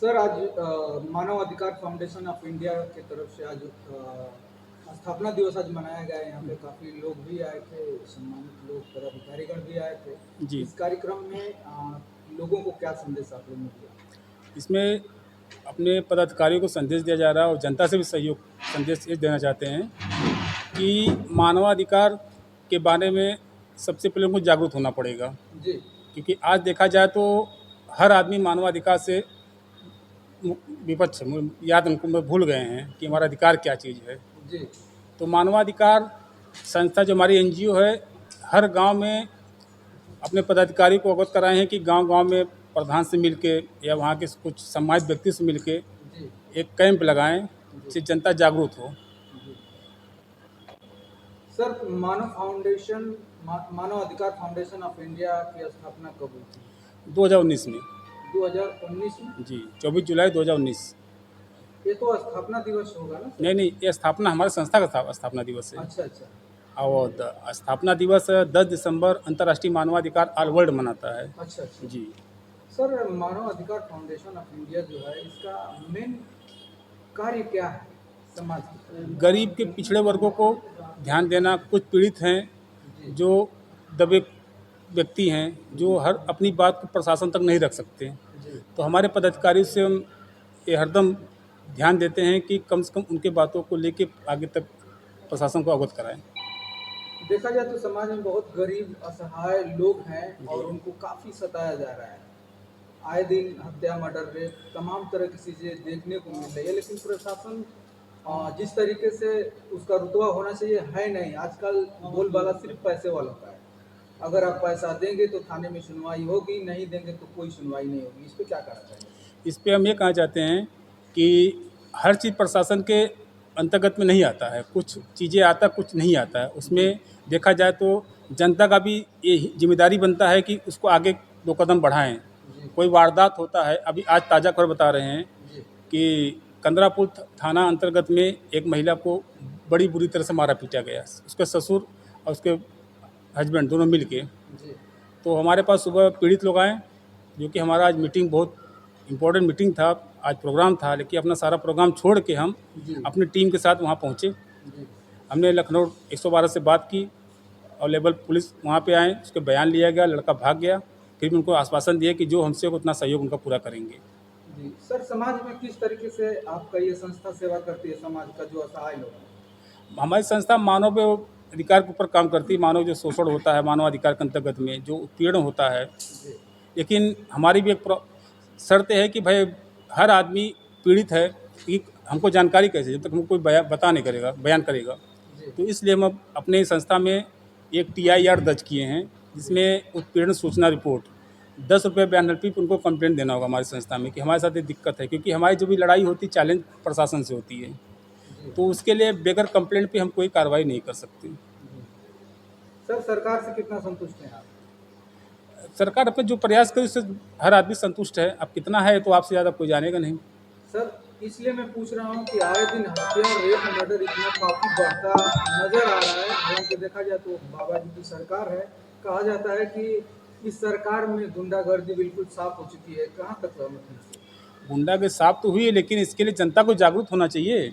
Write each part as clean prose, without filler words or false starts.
Sir आज मानव अधिकार foundation of India की तरफ से आज स्थापना दिवस आज मनाया गया है। यहाँ पे काफ़ी लोग भी आए थे, सम्मानित लोग, पदाधिकारीगण भी आए थे। जी। इस कार्यक्रम में लोगों को क्या संदेश आप लोगों ने दिया? इसमें अपने पदाधिकारियों को संदेश दिया जा रहा है और जनता से भी सहयोग संदेश ये देना चाहते हैं कि मानवाधिकार के बारे में सबसे पहले उनको जागरूक होना पड़ेगा, जी क्योंकि आज देखा जाए तो हर आदमी मानवाधिकार से विपक्ष याद उनको में भूल गए हैं कि हमारा अधिकार क्या चीज़ है। जी तो मानवाधिकार संस्था जो हमारी NGO है, हर गांव में अपने पदाधिकारी को अवगत कराए हैं कि गांव-गांव में प्रधान से मिलके या वहाँ के कुछ सम्मानित व्यक्ति से मिलके जी एक कैंप लगाएं जिससे जनता जागरूक हो। जी सर, मानव अधिकार फाउंडेशन ऑफ इंडिया की स्थापना कब हुई थी? 2019 में। 2019 में। जी, 24 जुलाई 2019। ये तो स्थापना दिवस होगा ना सर? नहीं, ये स्थापना हमारे संस्था का स्थापना दिवस है। अच्छा अच्छा। और स्थापना दिवस 10 दिसंबर अंतर्राष्ट्रीय मानवाधिकार ऑल वर्ल्ड मनाता है। अच्छा अच्छा जी। सर, मानव अधिकार फाउंडेशन ऑफ इंडिया जो है, इसका मेन कार्य क्या है समाज के? गरीब के पिछड़े वर्गों को ध्यान देना। कुछ पीड़ित हैं जी जो दबे व्यक्ति हैं जो हर अपनी बात को प्रशासन तक नहीं रख सकते, जी तो हमारे पदाधिकारी से हम ये हरदम ध्यान देते हैं कि कम से कम उनके बातों को लेके आगे तक प्रशासन को अवगत कराएं। देखा जाए तो समाज में बहुत गरीब असहाय लोग हैं और उनको काफ़ी सताया जा रहा है। आए दिन हत्या, मर्डर, रेप, तमाम तरह की चीज़ें देखने को मिल रही है, लेकिन प्रशासन जिस तरीके से उसका रुतबा होना चाहिए है नहीं। आजकल बोलबाला सिर्फ पैसे वालों का है। अगर आप पैसा देंगे तो थाने में सुनवाई होगी, नहीं देंगे तो कोई सुनवाई नहीं होगी। इस पे क्या कहना चाहिए? इस पे हम ये कहना चाहते हैं कि हर चीज़ प्रशासन के अंतर्गत में नहीं आता है, कुछ चीज़ें आता, कुछ नहीं आता है। उसमें देखा जाए तो जनता का भी ये जिम्मेदारी बनता है कि उसको आगे 2 कदम बढ़ाएं। जी कोई वारदात होता है, अभी आज ताज़ा खबर बता रहे हैं जी कि कंदरापुर थाना अंतर्गत में एक महिला को बड़ी बुरी तरह से मारा पीटा गया, उसके ससुर और उसके हस्बैंड दोनों मिल के। जी तो हमारे पास सुबह पीड़ित लोग आए, जो कि हमारा आज मीटिंग बहुत इम्पोर्टेंट मीटिंग था, आज प्रोग्राम था, लेकिन अपना सारा प्रोग्राम छोड़ के हम जी अपनी टीम के साथ वहाँ पहुँचे। जी हमने लखनऊ 112 से बात की और लेवल पुलिस वहाँ पे आए, उसके बयान लिया गया, लड़का भाग गया। फिर भी उनको आश्वासन दिए कि जो हमसे उतना सहयोग उनका पूरा करेंगे। जी सर, समाज में किस तरीके से आपका ये संस्था सेवा करती है समाज का जो असहाय लोग हैं? हमारी संस्था मानव अधिकार के ऊपर काम करती है। मानव जो शोषण होता है मानव अधिकार के अंतर्गत में जो उत्पीड़न होता है, जी लेकिन हमारी भी एक शर्त है कि भाई हर आदमी पीड़ित है कि हमको जानकारी कैसे, जब तक हमको कोई बयान करेगा। जी तो इसलिए हम अपने संस्था में एक TIR दर्ज किए हैं, जिसमें उत्पीड़न सूचना रिपोर्ट 10 रुपये बयान पे उनको कंप्लेंट देना होगा हमारी संस्था में कि हमारे साथ ये दिक्कत है, क्योंकि हमारी जो भी लड़ाई होती है चैलेंज प्रशासन से होती है। जी तो उसके लिए बगैर कंप्लेंट पे हम कोई कार्रवाई नहीं कर सकते। जी सर, सरकार से कितना संतुष्ट हैं आप? सरकार अपने जो प्रयास करे उससे हर आदमी संतुष्ट है। अब कितना है तो आपसे ज़्यादा कोई जानेगा नहीं। सर, इसलिए मैं पूछ रहा हूँ कि आए दिन हत्या, रेप, मर्डर इतना काफ़ी बढ़ता नज़र आ रहा है। हालांकि देखा जाए तो बाबा जी की सरकार है। कहा जाता है कि इस सरकार में गुंडागर्दी बिल्कुल साफ हो चुकी है। कहाँ तक सहमत हैं? गुंडा के साथ तो हुई है, लेकिन इसके लिए जनता को जागरूक होना चाहिए।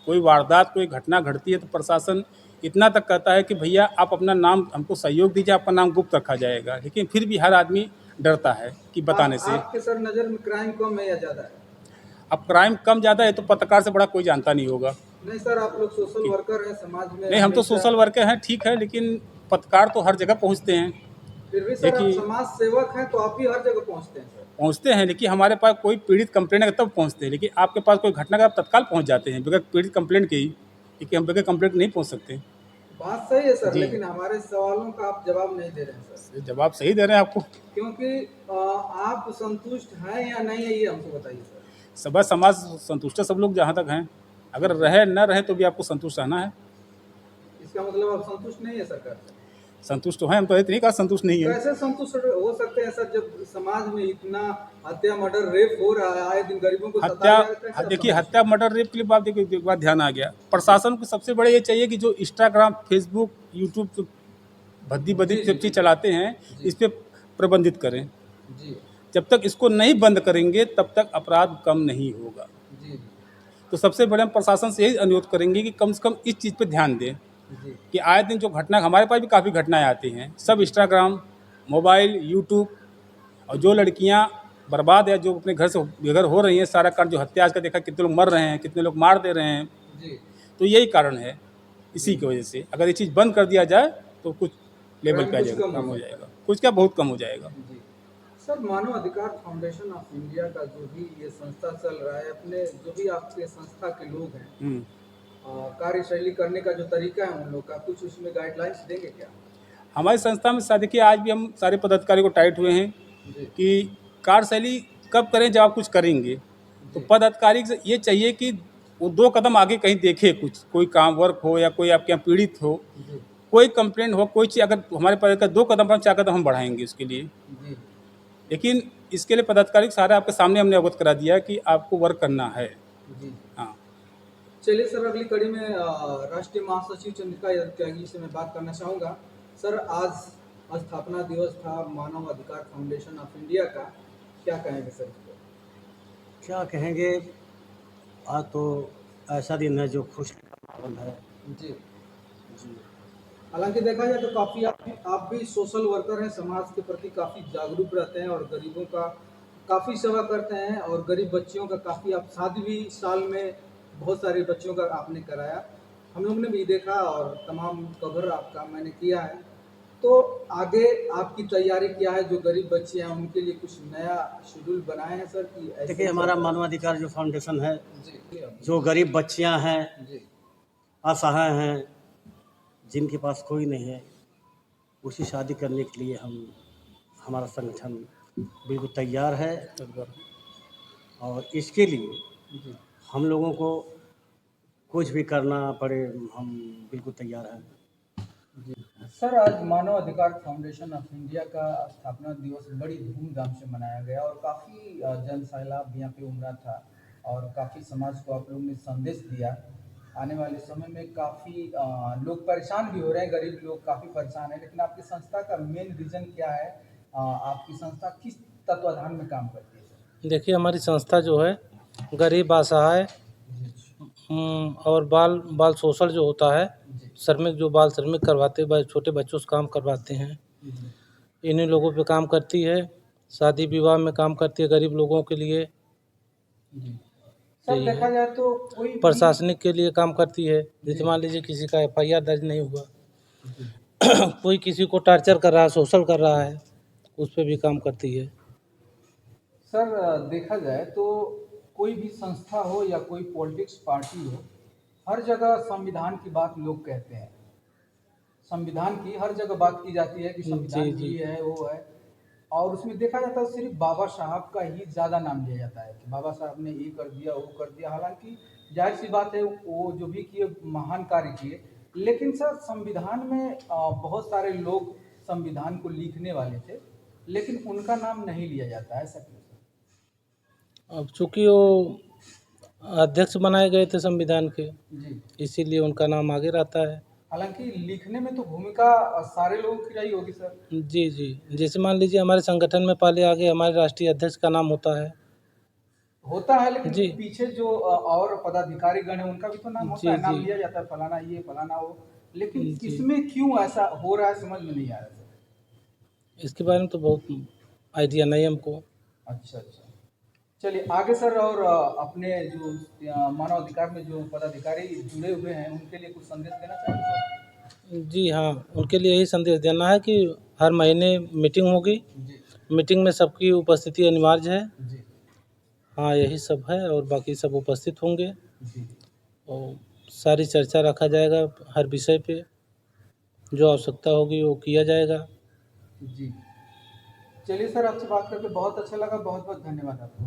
कोई वारदात कोई घटना घटती है तो प्रशासन इतना तक कहता है कि भैया आप अपना नाम हमको सहयोग दीजिए, आपका नाम गुप्त रखा जाएगा, लेकिन फिर भी हर आदमी डरता है कि बताने से। आपके सर नज़र में क्राइम कम है या ज़्यादा है? अब क्राइम कम ज़्यादा है तो पत्रकार से बड़ा कोई जानता नहीं होगा। नहीं सर, आप लोग सोशल वर्कर हैं, समाज में नहीं, हम तो हमेशा। सोशल वर्कर हैं, ठीक है, लेकिन पत्रकार तो हर जगह पहुंचते हैं। फिर भी सर आप देखिए, समाज सेवक हैं तो आप भी हर जगह पहुंचते हैं सर। पहुंचते हैं, लेकिन हमारे पास कोई पीड़ित कंप्लेंट है तब पहुंचते हैं, लेकिन आपके पास कोई घटना का आप तत्काल पहुंच जाते हैं बगैर पीड़ित कंप्लेंट के ही, क्योंकि हम बगैर कंप्लेंट नहीं पहुंच सकते। बात सही है सर, जी, लेकिन हमारे सवालों का आप जवाब नहीं दे रहे हैं सर। जवाब सही दे रहे हैं आपको। क्योंकि आप संतुष्ट हैं या नहीं है, ये हमको बताइए सर। सब समाज संतुष्ट है, सब लोग जहाँ तक हैं। अगर रहे न रहे तो भी आपको संतुष्ट रहना है। इसका मतलब आप संतुष्ट नहीं है सरकार से? संतुष्ट तो हैं, हम तो इतनी कहा संतुष्ट नहीं है। कैसे संतुष्ट हो सकते हैं सर, जब समाज में इतना हत्या, मर्डर, रेप हो रहा है, आए दिन गरीबों को सताया जा रहा है? कैसे देखिए, आप हत्या मर्डर रेप के लिए बात देखिए, एक बात ध्यान आ गया। प्रशासन को सबसे बड़े ये चाहिए कि जो इंस्टाग्राम, फेसबुक, यूट्यूब जो भद्दी जी बदी जी सब जी चीज़ चलाते हैं, जी इस पे प्रबंधित करें। जी जब तक इसको नहीं बंद करेंगे तब तक अपराध कम नहीं होगा। जी तो सबसे बड़े हम प्रशासन से यही अनुरोध करेंगे कि कम से कम इस चीज़ पे ध्यान दें जी कि आए दिन जो घटना हमारे पास भी काफ़ी घटनाएं आती हैं, सब इंस्टाग्राम, मोबाइल, यूट्यूब, और जो लड़कियां बर्बाद है, जो अपने घर से बेघर हो रही हैं, सारा कारण जो हत्या आज का देखा, कितने लोग मर रहे हैं, कितने लोग मार दे रहे हैं, जी तो यही कारण है। इसी की वजह से अगर ये चीज़ बंद कर दिया जाए तो कुछ लेवल क्राइम पे आ कुछ जाएगा, कम कम हो हो सकता जाएगा, कुछ क्या बहुत कम हो जाएगा। है। जी सर, मानव अधिकार फाउंडेशन ऑफ इंडिया का जो भी ये संस्था चल रहा है, अपने जो भी आपके संस्था के लोग हैं, कार्यशैली करने का जो तरीका है उन लोग का, कुछ उसमें गाइडलाइंस देंगे क्या? हमारी संस्था में देखिए आज भी हम सारे पदाधिकारी को टाइट हुए हैं जी कि कार्यशैली कब करें जब आप कुछ करेंगे। तो जी पदाधिकारी से ये चाहिए कि वो 2 कदम आगे कहीं देखे, कुछ कोई काम वर्क हो या कोई आपके यहाँ पीड़ित हो, जी कोई कंप्लेंट हो, कोई चीज़ अगर हमारे पास का 2 कदम पर 4 कदम हम बढ़ाएंगे उसके लिए। जी लेकिन इसके लिए पदाधिकारी सारा आपके सामने हमने अवगत करा दिया कि आपको वर्क करना है। जी हाँ, चलिए सर, अगली कड़ी में राष्ट्रीय महासचिव चंद्रिका त्यागी से मैं बात करना चाहूँगा। सर, आज स्थापना दिवस था मानव अधिकार फाउंडेशन ऑफ इंडिया का, क्या कहेंगे सर इस पर? क्या कहेंगे, आज तो ऐसा दिन है जो खुश का माहौल है। जी जी हालांकि देखा जाए तो काफ़ी आप भी सोशल वर्कर हैं, समाज के प्रति काफ़ी जागरूक रहते हैं और गरीबों का काफ़ी सेवा करते हैं, और गरीब बच्चियों का काफ़ी, आप शादी भी साल में बहुत सारे बच्चों का आपने कराया, हम लोग ने भी देखा और तमाम कवर आपका मैंने किया है। तो आगे आपकी तैयारी क्या है? जो गरीब बच्चे हैं उनके लिए कुछ नया शेड्यूल बनाए हैं सर कि ऐसे देखिए, ही हमारा चलता मानवाधिकार जो फाउंडेशन है, जी जो गरीब बच्चियां हैं, जी असहाय हैं, जिनके पास कोई नहीं है, उसी शादी करने के लिए हमारा संगठन बिल्कुल तैयार है। और इसके लिए जी हम लोगों को कुछ भी करना पड़े, हम बिल्कुल तैयार हैं। जी सर, आज मानव अधिकार फाउंडेशन ऑफ इंडिया का स्थापना दिवस बड़ी धूमधाम से मनाया गया और काफ़ी जन सैलाब भी यहाँ पे उमड़ा था, और काफ़ी समाज को आप लोगों ने संदेश दिया। आने वाले समय में काफ़ी लोग परेशान भी हो रहे हैं, गरीब लोग काफ़ी परेशान हैं, लेकिन आपकी संस्था का मेन रीज़न क्या है? आपकी संस्था किस तत्वाधान में काम करती है सर? देखिए, हमारी संस्था जो है गरीब, असहाय और बाल बाल शोषण जो होता है, जी श्रमिक जो बाल श्रमिक करवाते, छोटे बच्चों से काम करवाते हैं, जी इन्हीं लोगों पे काम करती है। शादी विवाह में काम करती है गरीब लोगों के लिए। जी सर, यही देखा है। जाए तो कोई भी प्रशासनिक के लिए काम करती है। जैसे मान लीजिए किसी का FIR दर्ज नहीं हुआ, जी कोई किसी को टॉर्चर कर रहा है, शोषण कर रहा है, उस पे भी काम करती है। सर, देखा जाए तो कोई भी संस्था हो या कोई पॉलिटिक्स पार्टी हो, हर जगह संविधान की बात लोग कहते हैं। संविधान की हर जगह बात की जाती है कि संविधान जी। ये है वो है, और उसमें देखा जाता है सिर्फ बाबा साहब का ही ज़्यादा नाम लिया जाता है कि बाबा साहब ने ये कर दिया वो कर दिया। हालांकि जाहिर सी बात है, वो जो भी किए महान कार्य किए, लेकिन सर संविधान में बहुत सारे लोग संविधान को लिखने वाले थे, लेकिन उनका नाम नहीं लिया जाता है, ऐसा क्यों सर? अब चूँकि वो अध्यक्ष बनाए गए थे संविधान के, जी इसीलिए उनका नाम आगे रहता है। हालांकि लिखने में तो भूमिका सारे लोगों की रही होगी सर। जी। जैसे मान लीजिए हमारे संगठन में पहले आगे हमारे राष्ट्रीय अध्यक्ष का नाम होता है। होता है, लेकिन जी पीछे जो और पदाधिकारी गण है उनका भी तो नाम होता है, नाम जी लिया जाता है, फलाना ये फलाना वो, लेकिन जी। इसमें क्यों ऐसा हो रहा है समझ में नहीं आ रहा सर। इसके बारे में तो बहुत आइडिया नहीं हमको। अच्छा अच्छा, चलिए आगे सर, और अपने जो मानव अधिकार में जो पदाधिकारी जुड़े हुए हैं उनके लिए कुछ संदेश देना चाहेंगे सर? जी हाँ, उनके लिए यही संदेश देना है कि हर महीने मीटिंग होगी, जी मीटिंग में सबकी उपस्थिति अनिवार्य है। जी हाँ, यही सब है और बाकी सब उपस्थित होंगे जी और सारी चर्चा रखा जाएगा हर विषय पे, जो आवश्यकता होगी वो किया जाएगा। जी चलिए सर, आपसे बात करके बहुत अच्छा लगा, बहुत बहुत धन्यवाद आपको।